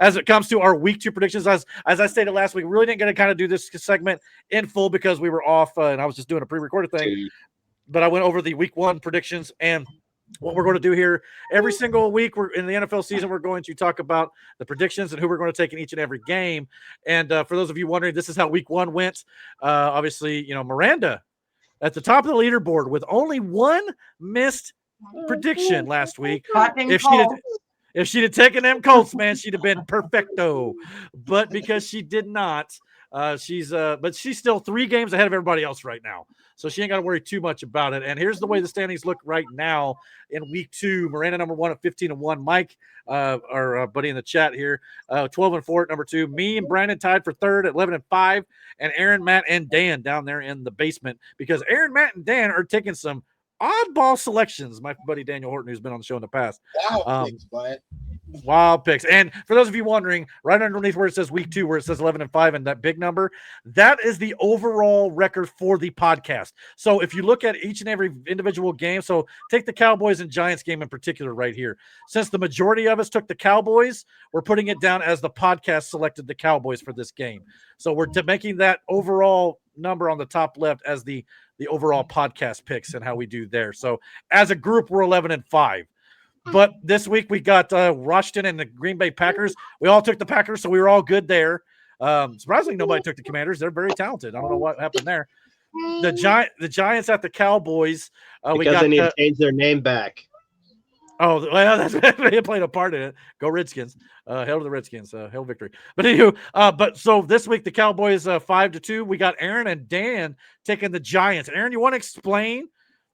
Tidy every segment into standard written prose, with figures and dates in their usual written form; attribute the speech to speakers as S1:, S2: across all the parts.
S1: as it comes to our week 2 predictions. As I stated last week, we really didn't get to kind of do this segment in full because we were off and I was just doing a pre-recorded thing. But I went over the week 1 predictions and what we're going to do here every single week. We're in the NFL season. We're going to talk about the predictions and who we're going to take in each and every game. And for those of you wondering, this is how week 1 went. Obviously, Miranda at the top of the leaderboard with only one missed prediction last week. If she'd have taken them Colts, man, she'd have been perfecto. But because she did not, she's still 3 games ahead of everybody else right now. So she ain't got to worry too much about it. And here's the way the standings look right now in week 2. Miranda number 1 at 15-1. Mike, our buddy in the chat here, 12-4 at number 2. Me and Brandon tied for 3rd at 11-5. And Aaron, Matt, and Dan down there in the basement because Aaron, Matt, and Dan are taking some oddball selections. My buddy Daniel Horton, who's been on the show in the past. Wild picks. And for those of you wondering, right underneath where it says week 2, where it says 11-5 and that big number, that is the overall record for the podcast. So if you look at each and every individual game, so take the Cowboys and Giants game in particular right here. Since the majority of us took the Cowboys, we're putting it down as the podcast selected the Cowboys for this game. So we're making that overall number on the top left as the overall podcast picks and how we do there. So as a group, we're 11-5. But this week we got Washington and the Green Bay Packers. We all took the Packers, so we were all good there. Surprisingly, nobody took the Commanders. They're very talented. I don't know what happened there. The Giants at the Cowboys.
S2: Because they need to change their name back.
S1: Oh, well, they played a part in it. Go Redskins. Hail to the Redskins. Hail victory. But anywho, so this week the Cowboys 5-2. We got Aaron and Dan taking the Giants. Aaron, you want to explain?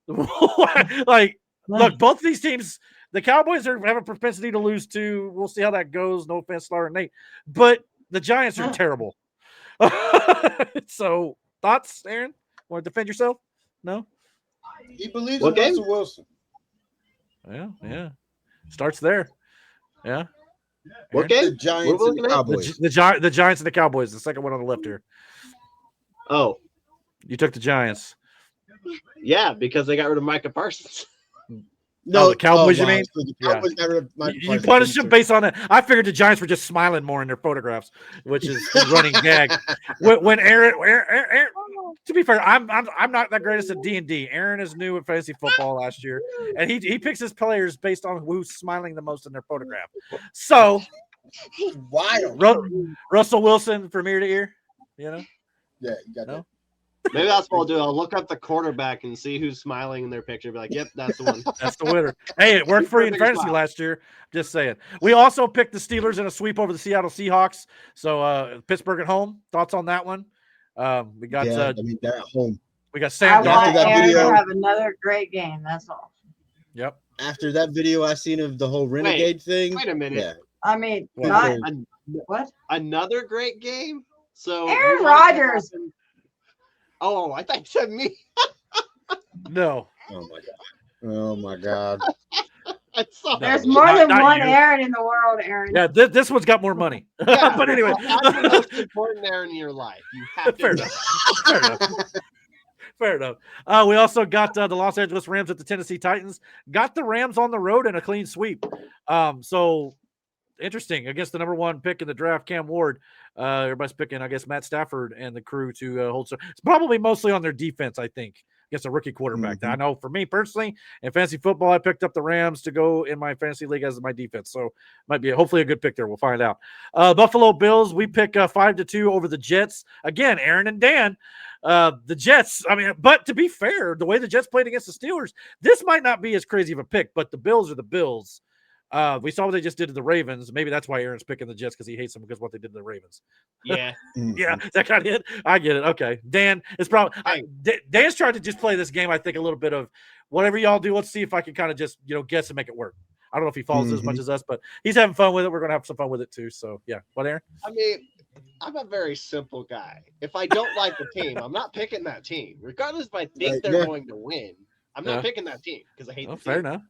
S1: Look, both these teams. The Cowboys have a propensity to lose too. We'll see how that goes. No offense, Star and Nate. But the Giants are terrible. So, thoughts, Aaron? Want to defend yourself? No?
S3: He believes in Russell Wilson.
S1: Yeah. Starts there. Yeah.
S2: What game?
S3: The Giants and the Cowboys.
S1: The Giants and the Cowboys. The second one on the left here.
S2: Oh.
S1: You took the Giants.
S2: Yeah, because they got rid of Micah Parsons.
S1: No, the Cowboys, you mean?
S3: So the Cowboys got rid of Micah
S1: you punished them based on that. I figured the Giants were just smiling more in their photographs, which is the running gag. When Aaron, to be fair, I'm not that greatest at D&D. Aaron is new at fantasy football last year, and he picks his players based on who's smiling the most in their photograph. So,
S3: wild.
S1: Russell Wilson from ear to ear,
S3: Yeah, you got that.
S2: Maybe that's what I'll do. I'll look up the quarterback and see who's smiling in their picture. Be like, yep, that's the one.
S1: That's the winner. Hey, it worked for you in fantasy last year. Just saying. We also picked the Steelers in a sweep over the Seattle Seahawks. So Pittsburgh at home. Thoughts on that one? We got.
S3: They're at home.
S1: We got Sam.
S4: I want Aaron to have another great game. That's all.
S1: Yep.
S3: After that video I seen of the whole Renegade thing.
S2: Wait a minute.
S3: Yeah.
S4: I mean, what?
S2: Another great game. So
S4: Aaron Rodgers.
S2: Oh, I thought you said me.
S1: No.
S3: Oh my god.
S4: There's more than one Aaron in the world, Aaron.
S1: Yeah, this one's got more money.
S2: Yeah,
S1: but anyway,
S2: I'm the most important Aaron in your life. You have to.
S1: Fair enough. We also got the Los Angeles Rams at the Tennessee Titans. Got the Rams on the road in a clean sweep. So interesting against the number 1 pick in the draft, Cam Ward. Everybody's picking, I guess, Matt Stafford and the crew to hold. So it's probably mostly on their defense, I think, against a rookie quarterback. I know for me personally, in fantasy football, I picked up the Rams to go in my fantasy league as my defense. So might be hopefully a good pick there. We'll find out. Buffalo Bills, we pick 5-2 over the Jets. Again, Aaron and Dan. The Jets, but to be fair, the way the Jets played against the Steelers, this might not be as crazy of a pick, but the Bills are the Bills. We saw what they just did to the Ravens. Maybe that's why Aaron's picking the Jets, because he hates them because of what they did to the Ravens.
S2: Yeah.
S1: Yeah, that kind of it. I get it. Okay. Dan is probably Dan's trying to just play this game, I think, a little bit of whatever y'all do. Let's see if I can kind of just guess and make it work. I don't know if he follows as much as us, but he's having fun with it. We're gonna have some fun with it too. So yeah. What, Aaron?
S2: I'm a very simple guy. If I don't like the team, I'm not picking that team. Regardless if I think they're going to win, I'm not picking that team because I hate the team.
S1: Fair enough.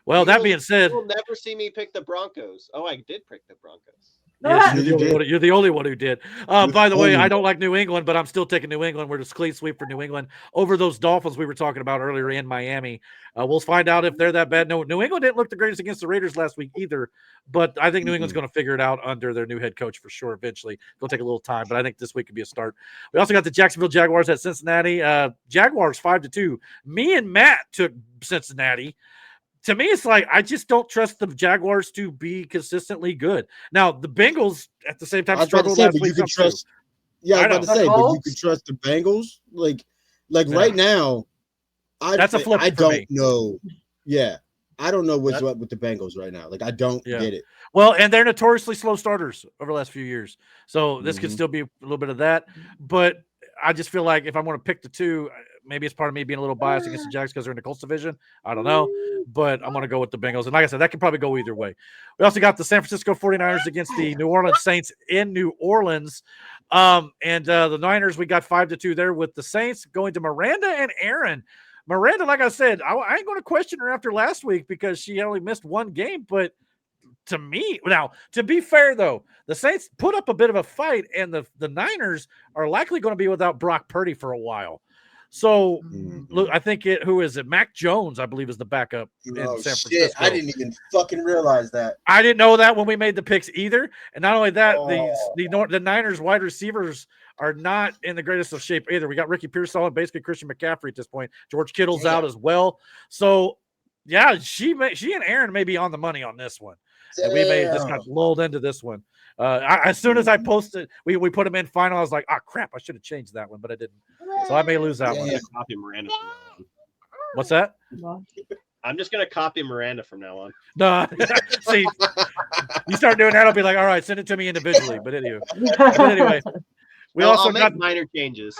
S1: Well, that being said,
S2: you'll never see me pick the Broncos. Oh, I did pick the Broncos.
S1: Yes, you're the only one who did. By the way, I don't like New England, but I'm still taking New England. We're just clean sweep for New England over those Dolphins we were talking about earlier in Miami. We'll find out if they're that bad. No, New England didn't look the greatest against the Raiders last week either, but I think New England's going to figure it out under their new head coach for sure eventually. It'll take a little time, but I think this week could be a start. We also got the Jacksonville Jaguars at Cincinnati. Jaguars 5-2. Me and Matt took Cincinnati. To me, it's like I just don't trust the Jaguars to be consistently good. Now, the Bengals at the same time struggled last week.
S3: You can trust. Yeah, I was about to say, but you can trust the Bengals. Like right now,
S1: that's a flip.
S3: I don't know. Yeah, I don't know what's up with the Bengals right now. Like I don't get it.
S1: Well, and they're notoriously slow starters over the last few years, so this could still be a little bit of that. But I just feel like if I'm going to pick the two, maybe it's part of me being a little biased against the Jags because they're in the Colts division. I don't know, but I'm going to go with the Bengals. And like I said, that can probably go either way. We also got the San Francisco 49ers against the New Orleans Saints in New Orleans. And the Niners, we got 5-2 there with the Saints going to Miranda and Aaron. Miranda, like I said, I ain't going to question her after last week because she only missed one game, but to me, now, to be fair, though, the Saints put up a bit of a fight, and the Niners are likely going to be without Brock Purdy for a while. So, look, I think who is it? Mac Jones, I believe, is the backup in San Francisco. Shit,
S3: I didn't even fucking realize that.
S1: I didn't know that when we made the picks either. And not only that, the Niners wide receivers are not in the greatest of shape either. We got Ricky Pearsall and basically Christian McCaffrey at this point. George Kittle's out as well. So, yeah, she and Aaron may be on the money on this one. And we may have just got lulled into this one. As soon as I posted, we put them in final. I was like, crap, I should have changed that one, but I didn't. So I may lose that one.
S2: Copy Miranda from now on.
S1: What's that?
S2: I'm just gonna copy Miranda from now on.
S1: No, see, you start doing that, I'll be like, all right, send it to me individually. But anyway, we also got
S2: minor changes.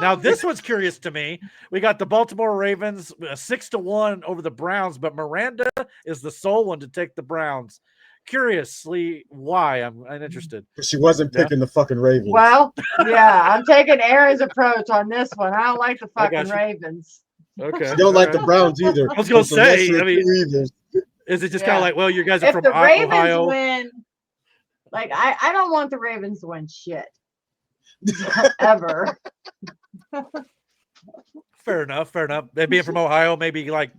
S1: Now, this one's curious to me. We got the Baltimore Ravens 6-1 over the Browns, but Miranda is the sole one to take the Browns. Curiously, why? I'm interested.
S3: She wasn't picking the fucking Ravens.
S4: Well, yeah, I'm taking Aaron's approach on this one. I don't like the fucking Ravens.
S1: Okay.
S3: You don't like the Browns either.
S1: I was going to say, I mean, is it just kind of like, well, you guys are from Ohio? If the Ravens win,
S4: like, I don't want the Ravens to win shit. Ever.
S1: Fair enough. They being from Ohio, maybe like,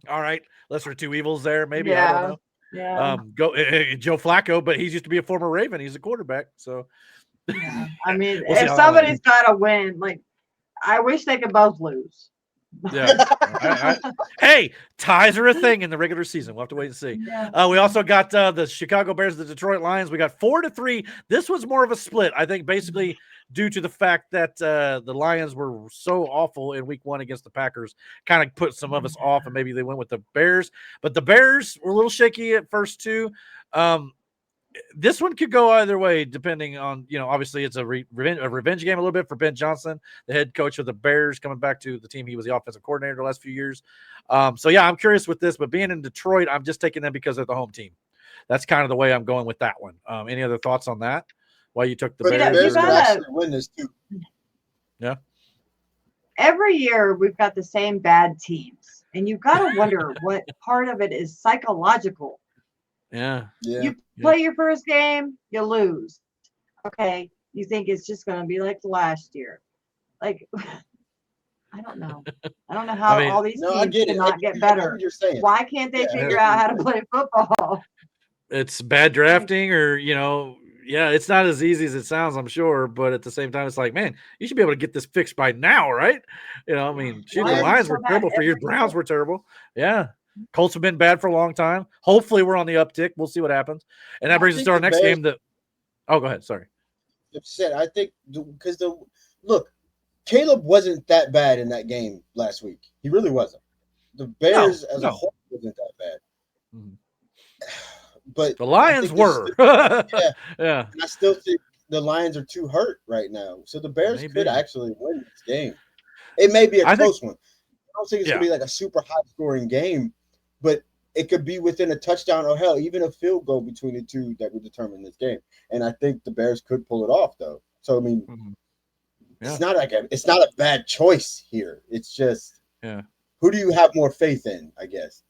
S1: all right, lesser two evils there. Maybe I don't know.
S4: Yeah.
S1: Joe Flacco, but he's used to be a former Raven. He's a quarterback. So,
S4: yeah. I mean, if somebody's got to win, like, I wish they could both lose.
S1: Yeah. Hey, ties are a thing in the regular season. We'll have to wait and see. Yeah. We also got the Chicago Bears, the Detroit Lions. We got 4-3. This was more of a split, I think, basically due to the fact that the Lions were so awful in week 1 against the Packers, kind of put some of us off, and maybe they went with the Bears. But the Bears were a little shaky at first, too. This one could go either way, depending on, obviously it's a revenge game a little bit for Ben Johnson, the head coach of the Bears, coming back to the team. He was the offensive coordinator the last few years. So, yeah, I'm curious with this, but being in Detroit, I'm just taking them because they're the home team. That's kind of the way I'm going with that one. Any other thoughts on that? Why you took the Bears?
S3: Bears could actually win this too.
S1: Yeah.
S4: Every year we've got the same bad teams, and you've got to wonder what part of it is psychological.
S1: Yeah.
S4: You play your first game, you lose. Okay. You think it's just going to be like last year. Like, I don't know. I don't know how all these teams cannot get better. Why can't they figure out how to play football?
S1: It's bad drafting or, it's not as easy as it sounds, I'm sure. But at the same time, it's like, man, you should be able to get this fixed by now, right? The Lions were terrible for years. Browns were terrible. Yeah. Colts have been bad for a long time. Hopefully we're on the uptick. We'll see what happens. And that brings us to our next game. Go ahead. Sorry.
S3: I think because look, Caleb wasn't that bad in that game last week. He really wasn't. The Bears as a whole wasn't that bad. Mm-hmm. But
S1: the Lions were. Yeah.
S3: And I still think the Lions are too hurt right now. So the Bears could actually win this game. It may be a close one. I don't think it's going to be like a super high-scoring game, but it could be within a touchdown or hell, even a field goal between the two that would determine this game. And I think the Bears could pull it off, though. So, I mean, it's not a bad choice here. It's just, who do you have more faith in, I guess?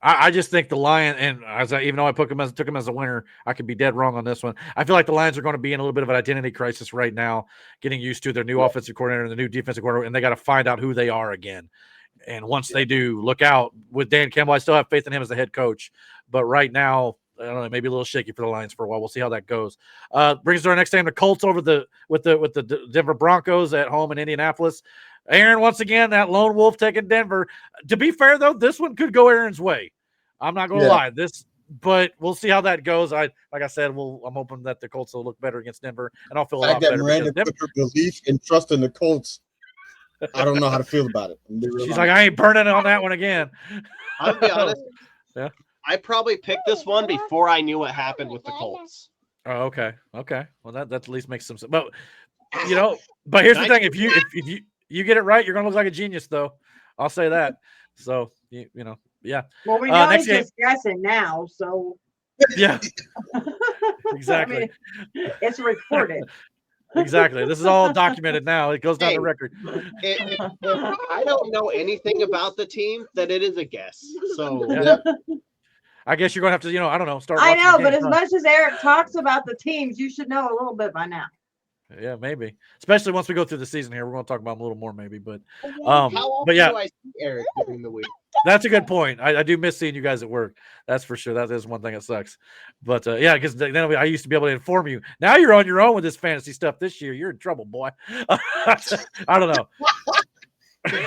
S1: I just think the Lions, and even though I took him as a winner, I could be dead wrong on this one. I feel like the Lions are going to be in a little bit of an identity crisis right now, getting used to their new offensive coordinator and the new defensive coordinator, and they got to find out who they are again. And once they do, look out. With Dan Campbell, I still have faith in him as the head coach, but right now, I don't know, maybe a little shaky for the Lions for a while. We'll see how that goes. Brings us to our next game, the Colts with the Denver Broncos at home in Indianapolis. Aaron, once again, that lone wolf taking Denver. To be fair, though, this one could go Aaron's way. I'm not going to lie. But we'll see how that goes. Like I said, I'm hoping that the Colts will look better against Denver, and I'll feel a lot better.
S3: Miranda put her belief and trust in the Colts. I don't know how to feel about it.
S1: She's like, I ain't burning on that one again.
S2: I'll be honest. Yeah. I probably picked this one before I knew what happened with the Colts.
S1: Oh, okay. Well, that at least makes some sense. But here's the thing: if you get it right, you're gonna look like a genius, though. I'll say that. So yeah.
S4: Well, we know he's just guessing now, so
S1: yeah, exactly.
S4: I mean, it's recorded.
S1: Exactly. This is all documented now. It goes down the record.
S2: If I don't know anything about the team, then it is a guess. So
S1: I guess you're going to have to, I don't know, start.
S4: I know, but as much as Eric talks about the teams, you should know a little bit by now.
S1: Yeah, maybe. Especially once we go through the season here. We're going to talk about them a little more maybe. But
S2: how often do I see Eric during the week?
S1: That's a good point. I do miss seeing you guys at work. That's for sure. That is one thing that sucks. But because then I used to be able to inform you. Now you're on your own with this fantasy stuff this year. You're in trouble, boy. I don't know.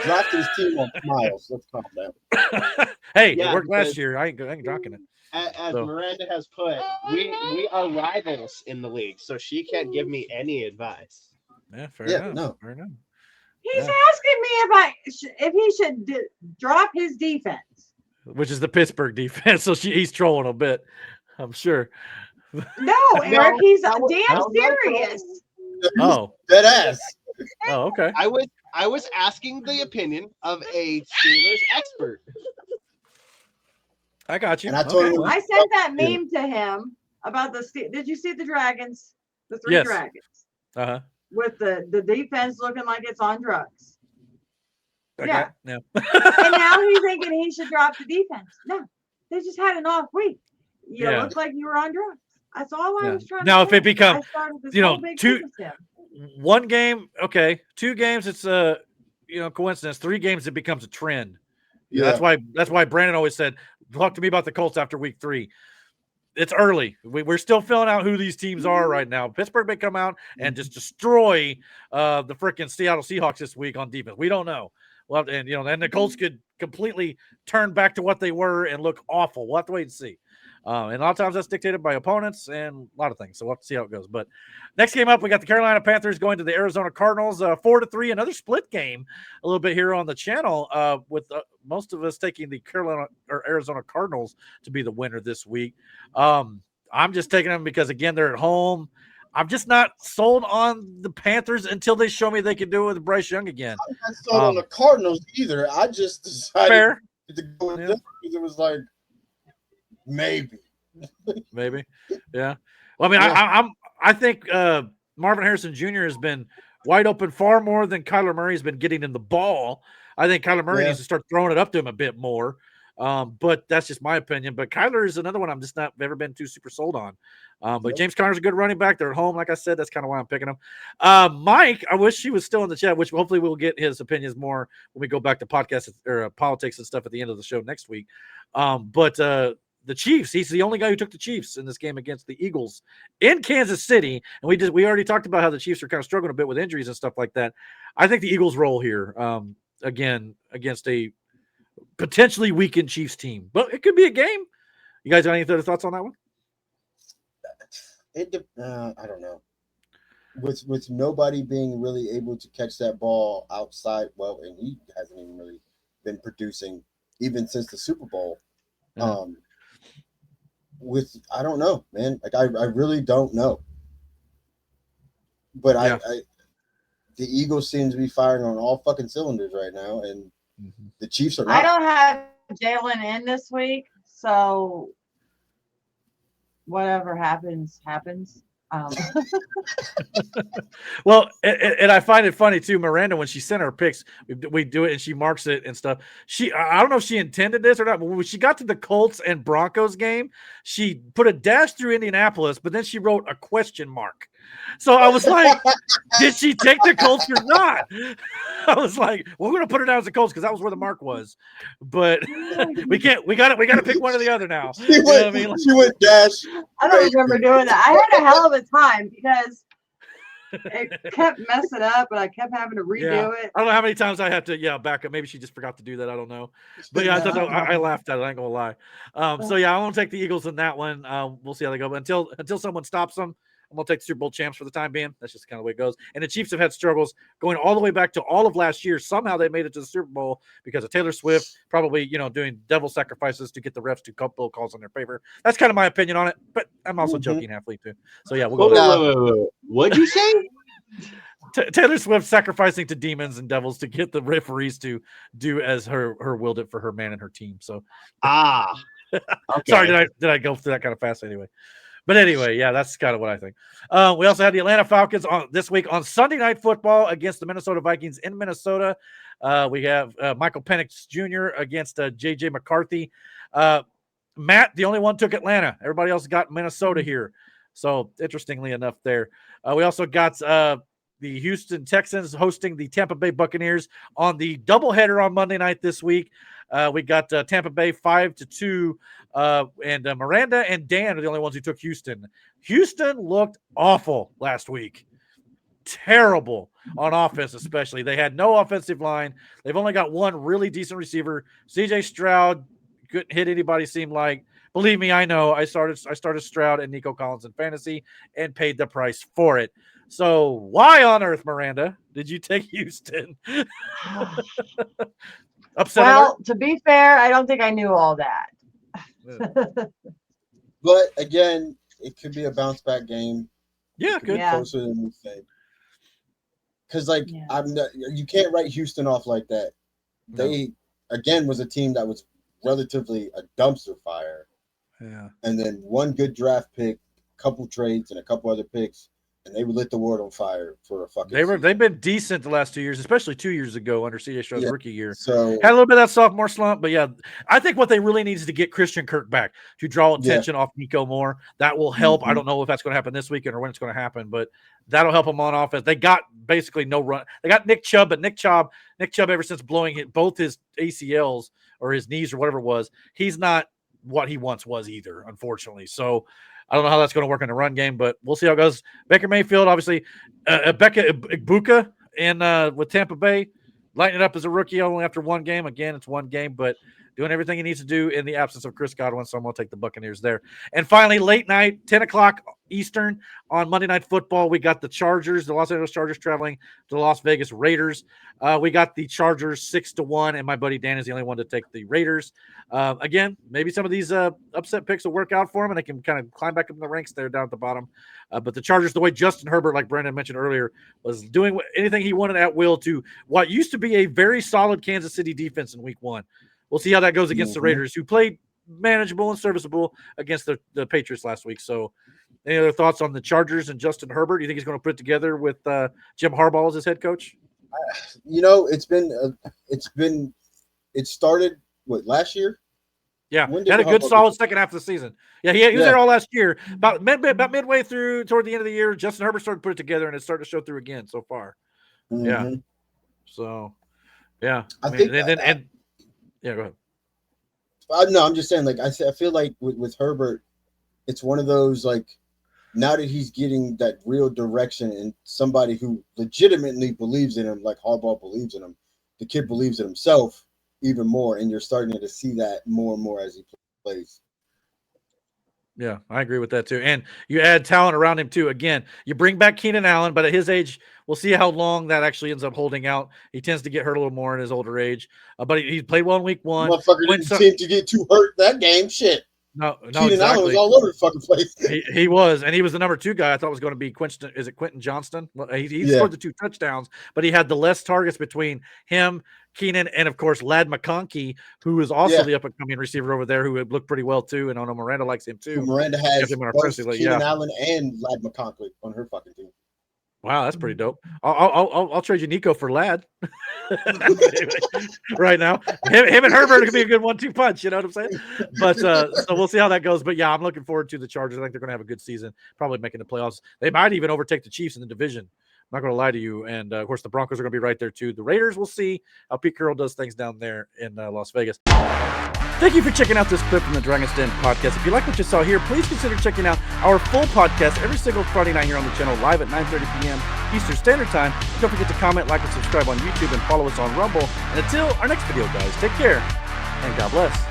S3: Dropped his team on Miles. Let's calm down.
S1: Hey, it worked last year. I ain't dropping it.
S2: As Miranda has put, we are rivals in the league, so she can't give me any advice.
S1: Yeah, fair enough.
S3: No.
S1: Fair enough.
S4: He's asking me if he should drop his defense,
S1: which is the Pittsburgh defense. So he's trolling a bit, I'm sure.
S4: No, Eric, he's damn serious.
S1: Oh,
S3: dead ass.
S1: Oh, okay.
S2: I was asking the opinion of a Steelers expert.
S1: I got you.
S3: And I told him
S4: I sent that meme to him about did you see the Dragons? The three Dragons.
S1: Uh-huh.
S4: With the defense looking like it's on drugs.
S1: Okay.
S4: Yeah.
S1: Yeah.
S4: And now he's thinking he should drop the defense. No, they just had an off week. You look like you were on drugs. That's all I was trying to
S1: now,
S4: say.
S1: if it becomes, one game, okay, 2 games, it's a coincidence. 3 games, it becomes a trend. Yeah. That's why Brandon always said, talk to me about the Colts after week 3. It's early. We're still filling out who these teams are right now. Pittsburgh may come out and just destroy the freaking Seattle Seahawks this week on defense. We don't know. Well, and then the Colts could completely turn back to what they were and look awful. We'll have to wait and see. And a lot of times that's dictated by opponents and a lot of things. So we'll have to see how it goes. But next game up, we got the Carolina Panthers going to the Arizona Cardinals, 4-3, another split game a little bit here on the channel, with most of us taking the Arizona Cardinals to be the winner this week. I'm just taking them because, again, they're at home. I'm just not sold on the Panthers until they show me they can do it with Bryce Young again.
S3: I'm not sold on the Cardinals either. I just decided to go with them because it was like, maybe.
S1: Yeah. Well, I mean, I think Marvin Harrison Jr. has been wide open far more than Kyler Murray has been getting in the ball. I think Kyler Murray needs to start throwing it up to him a bit more. But that's just my opinion. But Kyler is another one I'm just not ever been too super sold on. But James Conner's a good running back. They're at home, like I said. That's kind of why I'm picking him. Mike, I wish he was still in the chat, which hopefully we'll get his opinions more when we go back to podcasts or politics and stuff at the end of the show next week. But the Chiefs, he's the only guy who took the Chiefs in this game against the Eagles in Kansas City. And we already talked about how the Chiefs are kind of struggling a bit with injuries and stuff like that. I think the Eagles roll here again against a potentially weakened Chiefs team, but it could be a game. You guys have any other thoughts on that one?
S3: I don't know. With nobody being really able to catch that ball outside, and he hasn't even really been producing even since the Super Bowl. I don't know, man. Like I really don't know. But the Eagles seem to be firing on all fucking cylinders right now, and the Chiefs are not.
S4: I don't have Jalen in this week, so whatever happens.
S1: Well, and I find it funny too, Miranda, when she sent her picks, we do it and she marks it and stuff. I don't know if she intended this or not, but when she got to the Colts and Broncos game, she put a dash through Indianapolis, but then she wrote a question mark. So I was like, did she take the Colts or not? I was like, well, we're gonna put her down as the Colts because that was where the mark was. But we got to pick one or the other now.
S3: She went dash.
S4: I don't remember doing that. I had a hell of a time because it kept messing up, and I kept having to redo it.
S1: I don't know how many times I had to back up. Maybe she just forgot to do do that. I don't know. But yeah, I laughed at it. I ain't gonna lie. So yeah, I won't take the Eagles in that one. We'll see how they go. But until someone stops them, I'm going to take the Super Bowl champs for the time being. That's just kind of the way it goes. And the Chiefs have had struggles going all the way back to all of last year. Somehow they made it to the Super Bowl because of Taylor Swift, probably, doing devil sacrifices to get the refs to couple calls in their favor. That's kind of my opinion on it, but I'm also joking halfway too. So yeah, we'll go.
S2: Wait. What'd you say?
S1: Taylor Swift sacrificing to demons and devils to get the referees to do as her willed it for her man and her team. So,
S2: okay.
S1: Sorry, did I go through that kind of fast anyway? But anyway, yeah, that's kind of what I think. We also had the Atlanta Falcons on this week on Sunday Night Football against the Minnesota Vikings in Minnesota. We have Michael Penix Jr. against J.J. McCarthy. Matt, the only one took Atlanta. Everybody else got Minnesota here. So interestingly enough there. We also got the Houston Texans hosting the Tampa Bay Buccaneers on the doubleheader on Monday night this week. We got Tampa Bay 5-2, and Miranda and Dan are the only ones who took Houston. Houston looked awful last week. Terrible on offense, especially. They had no offensive line. They've only got one really decent receiver. CJ Stroud couldn't hit anybody, seemed like. Believe me, I know. I started Stroud and Nico Collins in fantasy and paid the price for it. So why on earth, Miranda, did you take Houston? Upset
S4: well,
S1: alert?
S4: To be fair, I don't think I knew all that.
S3: But again, it could be a bounce back game.
S1: Yeah, good.
S3: Closer than we think. Because you can't write Houston off like that. No. They again was a team that was relatively a dumpster fire.
S1: Yeah. And
S3: then one good draft pick, a couple trades, and a couple other picks. And they lit the world on fire for a fucking season.
S1: They've been decent the last 2 years, especially 2 years ago under CJ Stroud's rookie year.
S3: So
S1: had a little bit of that sophomore slump, but yeah, I think what they really need is to get Christian Kirk back to draw attention off Nico more. That will help. I don't know if that's going to happen this weekend or when it's going to happen, but that'll help them on offense. They got basically no run. They got Nick Chubb, but Nick Chubb ever since blowing both his ACLs or his knees or whatever it was, he's not what he once was either, unfortunately. So I don't know how that's going to work in the run game, but we'll see how it goes. Baker Mayfield, obviously, Becca Ibuka with Tampa Bay, lighting it up as a rookie only after one game. Again, it's one game, but doing everything he needs to do in the absence of Chris Godwin, so I'm going to take the Buccaneers there. And finally, late night, 10 o'clock Eastern on Monday Night Football, we got the Los Angeles Chargers traveling to the Las Vegas Raiders. We got the Chargers 6-1, and my buddy Dan is the only one to take the Raiders. Again, maybe some of these upset picks will work out for him, and they can kind of climb back up in the ranks there down at the bottom. But the Chargers, the way Justin Herbert, like Brandon mentioned earlier, was doing anything he wanted at will to what used to be a very solid Kansas City defense in week one. We'll see how that goes against the Raiders, who played manageable and serviceable against the Patriots last week. So any other thoughts on the Chargers and Justin Herbert? Do you think he's going to put it together with Jim Harbaugh as his head coach?
S3: It started last year?
S1: Yeah, he had a good solid second half of the season. Yeah, he was there all last year. About midway through, toward the end of the year, Justin Herbert started to put it together, and it's starting to show through again so far. Mm-hmm. Yeah. So, yeah. Yeah, go ahead.
S3: No, I'm just saying, I feel like with Herbert, it's one of those, now that he's getting that real direction and somebody who legitimately believes in him, like Harbaugh believes in him, the kid believes in himself even more, and you're starting to see that more and more as he plays.
S1: Yeah, I agree with that too. And you add talent around him too. Again, you bring back Keenan Allen, but at his age, we'll see how long that actually ends up holding out. He tends to get hurt a little more in his older age. But he played well in week one.
S3: Motherfucker didn't seem to get too hurt that game. Shit.
S1: No,
S3: Keenan Allen was all over the fucking place.
S1: He was, and he was the number 2 guy. I thought it was going to be Quentin. Is it Quentin Johnston? Well, he scored the 2 touchdowns, but he had the less targets between him, Keenan, and of course Ladd McConkey, who is also the up and coming receiver over there, who had looked pretty well too. And I know Miranda likes him too.
S3: Miranda has both Keenan Allen and Ladd McConkey on her fucking team.
S1: Wow, that's pretty dope. I'll trade you Nico for Ladd right now. Him and Herbert could be a good 1-2 punch. You know what I'm saying? But so we'll see how that goes. But yeah, I'm looking forward to the Chargers. I think they're going to have a good season, probably making the playoffs. They might even overtake the Chiefs in the division. I'm not going to lie to you. And of course, the Broncos are going to be right there too. The Raiders, we'll see how Pete Carroll does things down there in Las Vegas. Thank you for checking out this clip from the Dragon's Den podcast. If you like what you saw here, please consider checking out our full podcast every single Friday night here on the channel, live at 9:30 p.m. Eastern Standard Time. Don't forget to comment, like, and subscribe on YouTube, and follow us on Rumble. And until our next video, guys, take care, and God bless.